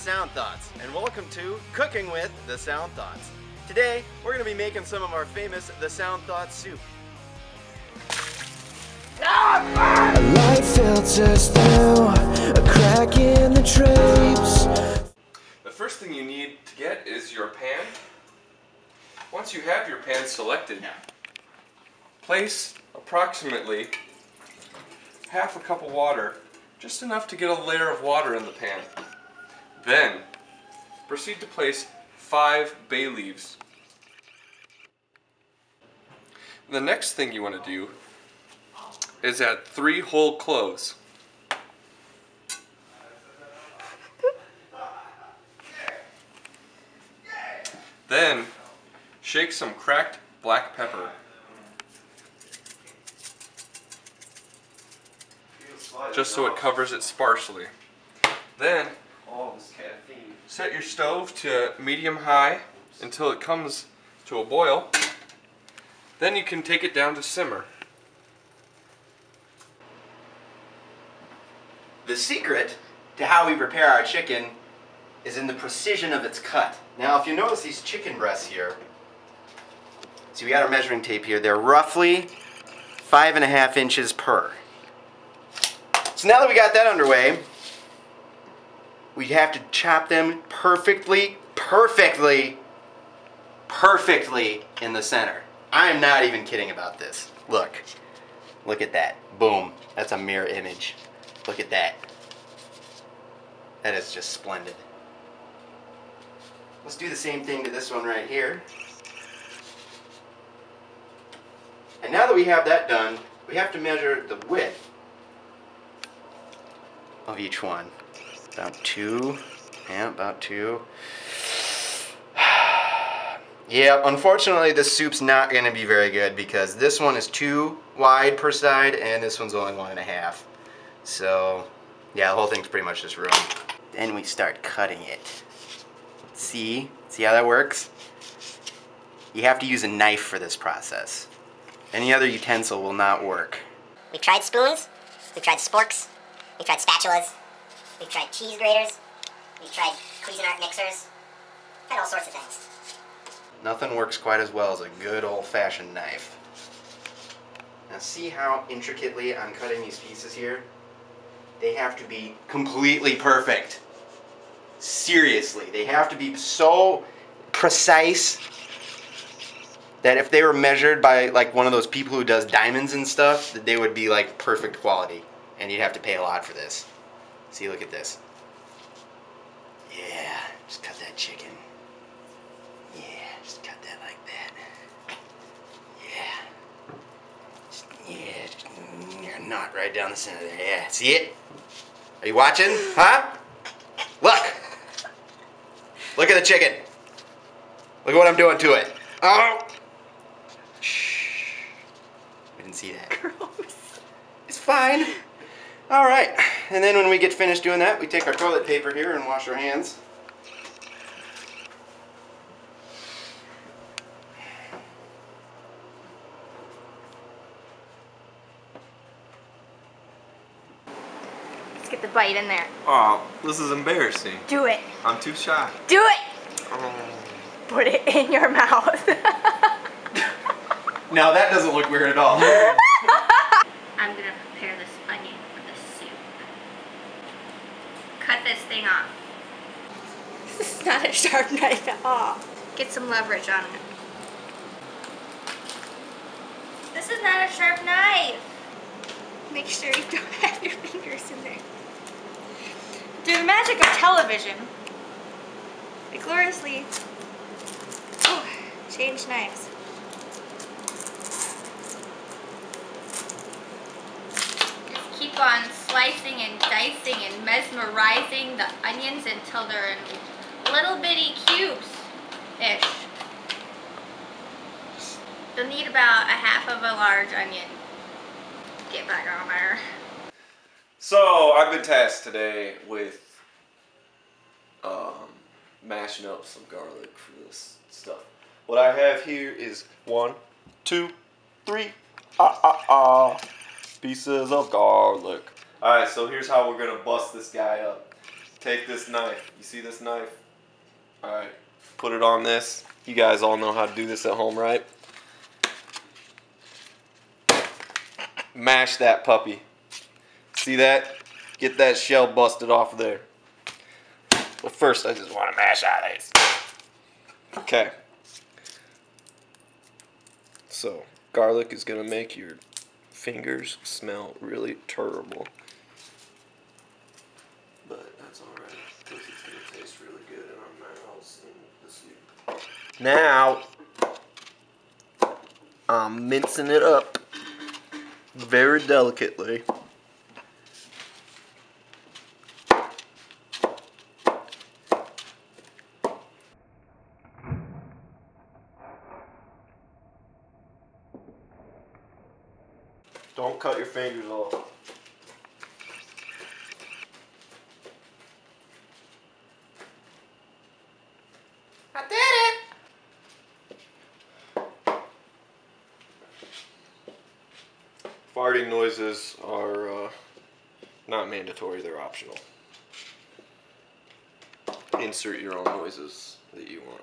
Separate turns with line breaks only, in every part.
Sound Thoughts, and welcome to Cooking with the Sound Thoughts. Today, we're going to be making some of our famous The Sound Thoughts soup.
A light filters through a crack in the drapes.
The first thing you need to get is your pan. Once you have your pan selected, place approximately half a cup of water, just enough to get a layer of water in the pan. Then, proceed to place 5 bay leaves. The next thing you want to do is add 3 whole cloves. Then, shake some cracked black pepper. Just so it covers it sparsely. Then, set your stove to medium-high until it comes to a boil. Then you can take it down to simmer.
The secret to how we prepare our chicken is in the precision of its cut. Now, if you notice these chicken breasts here, so we got our measuring tape here, they're roughly 5.5 inches per. So now that we got that underway, we have to chop them perfectly in the center. I am not even kidding about this. Look at that. Boom. That's a mirror image. Look at that. That is just splendid. Let's do the same thing to this one right here. And now that we have that done, we have to measure the width of each one. About 2. Yeah, about 2. Yeah, unfortunately this soup's not going to be very good because this one is 2 wide per side and this one's only 1.5. So, yeah, the whole thing's pretty much just ruined. Then we start cutting it. See how that works? You have to use a knife for this process. Any other utensil will not work.
We've tried spoons, we've tried sporks, we've tried spatulas, we've tried cheese graters, we've tried Cuisinart mixers, and all sorts of things.
Nothing works quite as well as a good old-fashioned knife. Now see how intricately I'm cutting these pieces here? They have to be completely perfect. Seriously, they have to be so precise that if they were measured by like one of those people who does diamonds and stuff, that they would be like perfect quality. And you'd have to pay a lot for this. See, look at this. Yeah, just cut that chicken. Yeah, just cut that like that. Yeah. Just a knot right down the center there. Yeah, see it? Are you watching? Huh? Look! Look at the chicken. Look at what I'm doing to it. Oh! Shh. We didn't see that.
Gross.
It's fine. Alright. And then when we get finished doing that, we take our toilet paper here and wash our hands.
Let's get the bite in there.
Oh, this is embarrassing.
Do it.
I'm too shy.
Do it! Put it in your mouth.
Now that doesn't look weird at all.
I'm gonna prepare this onion for the soup. Cut this thing off. This is not a sharp knife at all. Get some leverage on it. This is not a sharp knife. Make sure you don't have your fingers in there. Through the magic of television, I gloriously change knives. Just keep on slicing and dicing and mesmerizing the onions until they're in little bitty cubes-ish. You'll need about a half of a large onion. Get back on there.
So, I've been tasked today with mashing up some garlic for this stuff. What I have here is 1, 2, 3 pieces of garlic. Alright, so here's how we're gonna bust this guy up. take this knife. You see this knife? Alright. Put it on this. You guys all know how to do this at home, right? Mash that puppy. See that? Get that shell busted off of there. Well, first I just want to mash out these. Okay. So, garlic is going to make your fingers smell really terrible. But that's alright, because it's going to taste really good in our mouths and the soup. Now, I'm mincing it up very delicately. Don't cut your fingers off.
I did it!
Farting noises are not mandatory, they're optional. Insert your own noises that you want.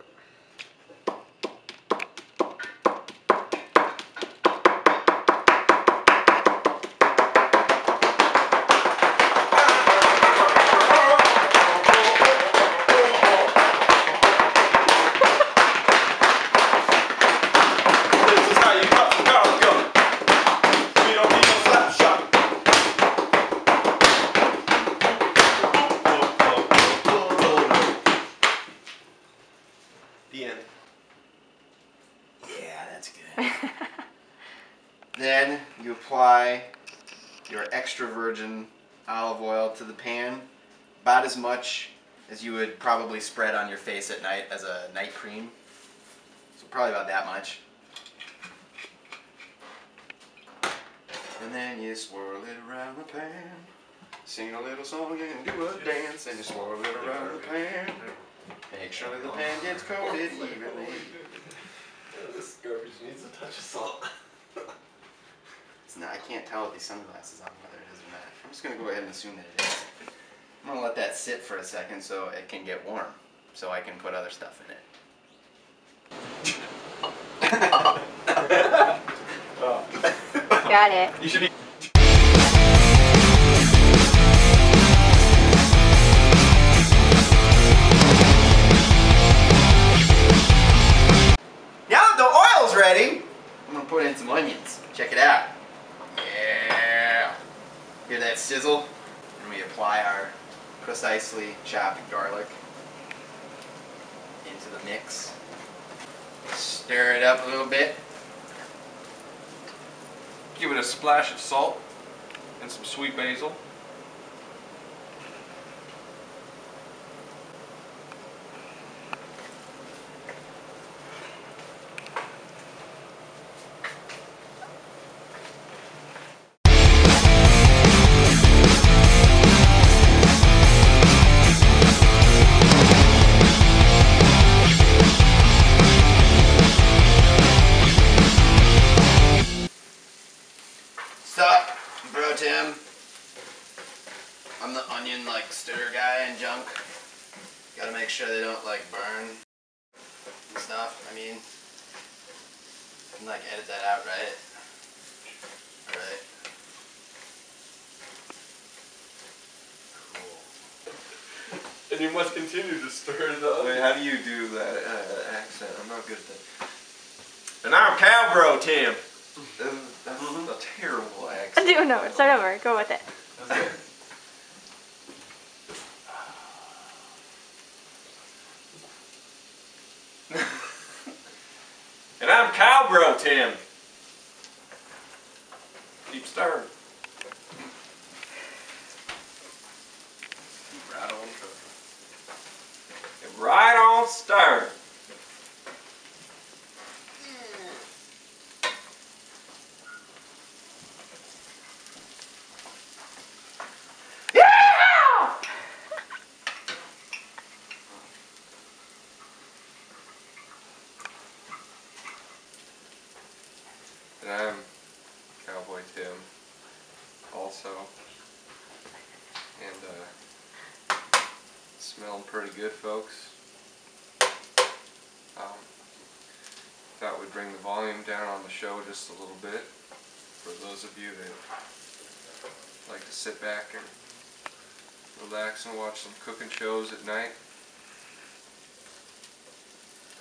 The end.
Yeah, that's good. Then you apply your extra virgin olive oil to the pan, about as much as you would probably spread on your face at night as a night cream. So probably about that much. And then you swirl it around the pan. Sing a little song and do a dance, and you swirl it around the pan. Make sure that the pan gets coated evenly.
This garbage needs a touch of salt.
It's not, I can't tell with these sunglasses on whether it is or not. I'm just going to go ahead and assume that it is. I'm going to let that sit for a second so it can get warm, so I can put other stuff in it.
Got it.
You should be.
Now that the oil's ready, I'm going to put in some onions. Check it out. Yeah. Hear that sizzle? And we apply our precisely chopped garlic into the mix. Stir it up a little bit.
Give it a splash of salt and some sweet basil.
Stop, bro Tim. I'm the onion like stir guy and junk. Gotta make sure they don't like burn and stuff. I mean, you can like edit that out, right? Alright. Cool.
And you must continue to stir it up. Wait, how do you do that accent? I'm not good at that. And I'm Cowbro Tim. That's a terrible accent.
No, start over. Go with it.
Okay. And I'm Cowbro Tim. Keep stirring.
Keep right on cooking.
Get right on stirring. And I'm Cowboy Tim, also. And pretty good, folks. Thought we'd bring the volume down on the show just a little bit for those of you that like to sit back and relax and watch some cooking shows at night.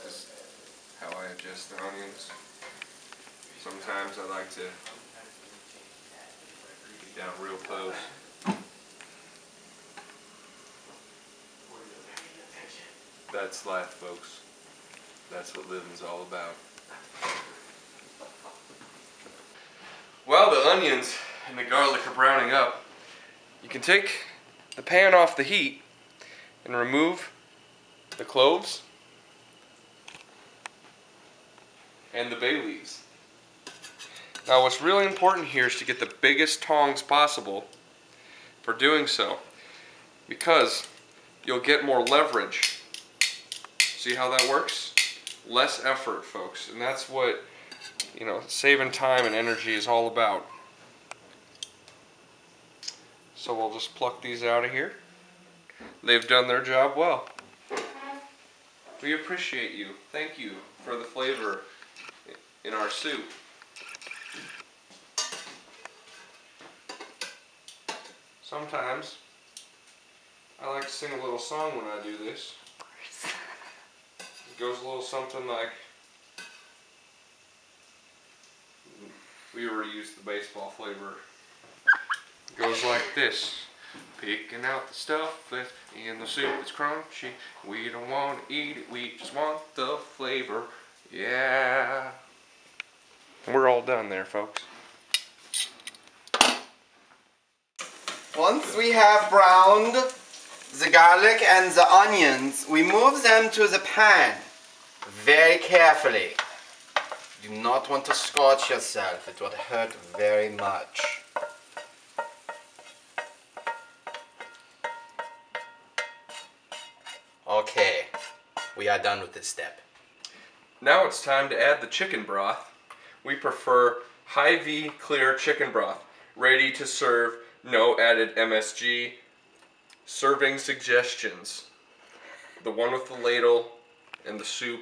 That's how I adjust the onions. Sometimes I like to get down real close. That's life, folks. That's what living's all about. While the onions and the garlic are browning up, you can take the pan off the heat and remove the cloves and the bay leaves. Now what's really important here is to get the biggest tongs possible for doing so, because you'll get more leverage. See how that works? Less effort, folks, and that's what, you know, saving time and energy is all about. So we'll just pluck these out of here. They've done their job well. We appreciate you. Thank you for the flavor in our soup. Sometimes I like to sing a little song when I do this. Of course. It goes a little something like, we reused the baseball flavor. It goes like this. Picking out the stuff left in the soup that's crunchy. We don't want to eat it, we just want the flavor. Yeah. We're all done there, folks.
Once we have browned the garlic and the onions, we move them to the pan very carefully. You do not want to scorch yourself, it would hurt very much. Okay, we are done with this step.
Now it's time to add the chicken broth. We prefer Hy-Vee clear chicken broth, ready to serve, no added MSG. Serving suggestions. The one with the ladle and the soup,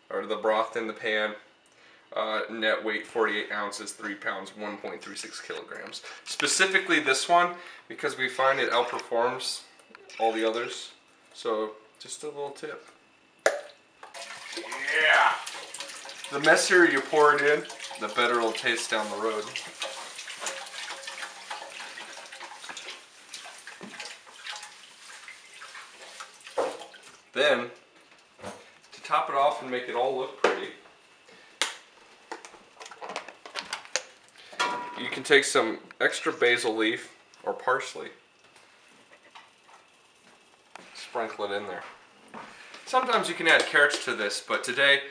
or the broth in the pan. Net weight 48 ounces, 3 pounds, 1.36 kilograms. Specifically this one, because we find it outperforms all the others. So, just a little tip. Yeah! The messier you pour it in, the better it'll taste down the road. Then, to top it off and make it all look pretty, you can take some extra basil leaf or parsley, sprinkle it in there. Sometimes you can add carrots to this, but today,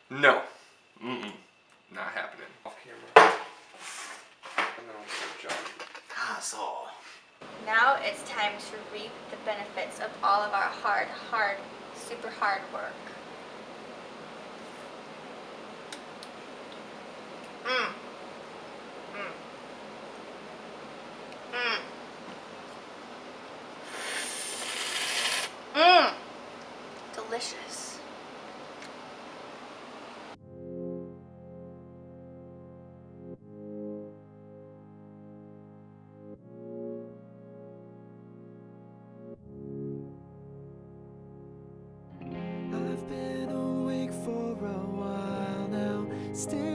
no. Not happening. Off camera. And then I'll start jogging.
So.
Now it's time to reap the benefits of all of our hard, super hard work. Delicious.
I've been awake for a while now, still